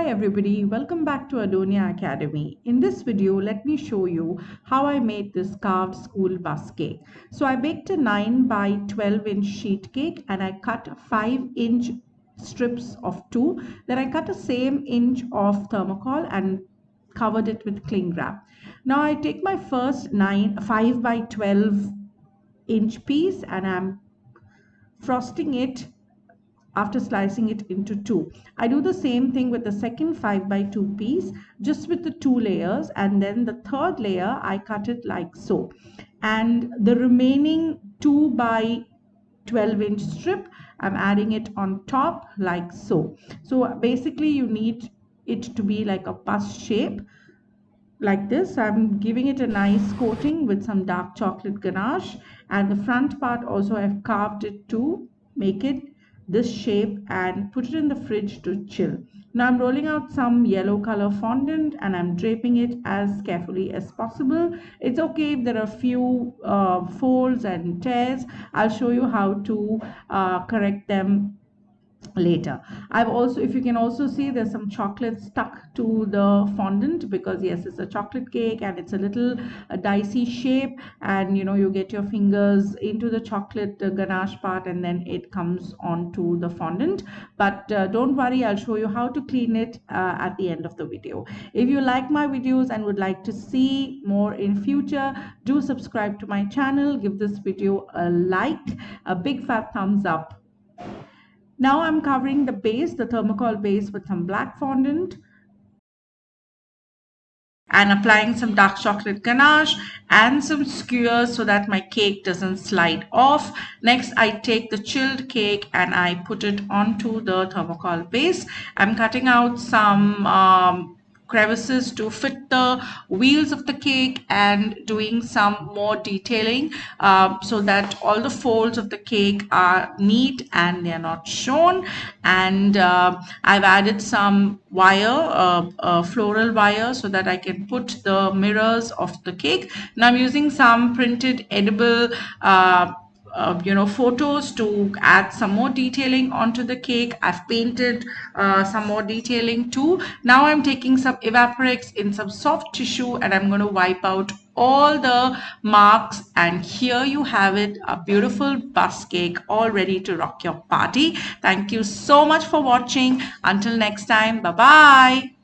everybody, welcome back to Adoniya Academy. In this video, let me show you how I made this carved school bus cake. So I baked a 9 by 12 inch sheet cake and I cut 5-inch strips of 2. Then I cut the same inch of thermocol and covered it with cling wrap. Now I take my first 5 by 12 inch piece and I'm frosting it after slicing it into two. I do the same thing with the second 5 by 2 piece, just with the 2 layers, and then the third layer I cut it like so. And the remaining 2 by 12-inch strip, I'm adding it on top like so. So basically you need it to be like a bus shape like this. I'm giving it a nice coating with some dark chocolate ganache, and the front part also I've carved it to make it this shape and put it in the fridge to chill. Now I'm rolling out some yellow color fondant and I'm draping it as carefully as possible. It's okay if there are few folds and tears. I'll show you how to correct them later. I've also, if you can also see, there's some chocolate stuck to the fondant because yes, it's a chocolate cake and it's a little dicey shape, and you get your fingers into the chocolate ganache part and then it comes onto the fondant. But don't worry, I'll show you how to clean it at the end of the video. If you like my videos and would like to see more in future, do subscribe to my channel, give this video a like, a big fat thumbs up. Now I'm covering the base, the thermocol base, with some black fondant and applying some dark chocolate ganache and some skewers so that my cake doesn't slide off. Next, I take the chilled cake and I put it onto the thermocol base. I'm cutting out some crevices to fit the wheels of the cake and doing some more detailing so that all the folds of the cake are neat and they're not shown. And I've added some wire, floral wire, so that I can put the mirrors of the cake. Now I'm using some printed edible photos to add some more detailing onto the cake. I've painted some more detailing too. Now I'm taking some evaporex in some soft tissue and I'm going to wipe out all the marks, and here you have it, a beautiful bus cake all ready to rock your party. Thank you so much for watching. Until next time, bye bye.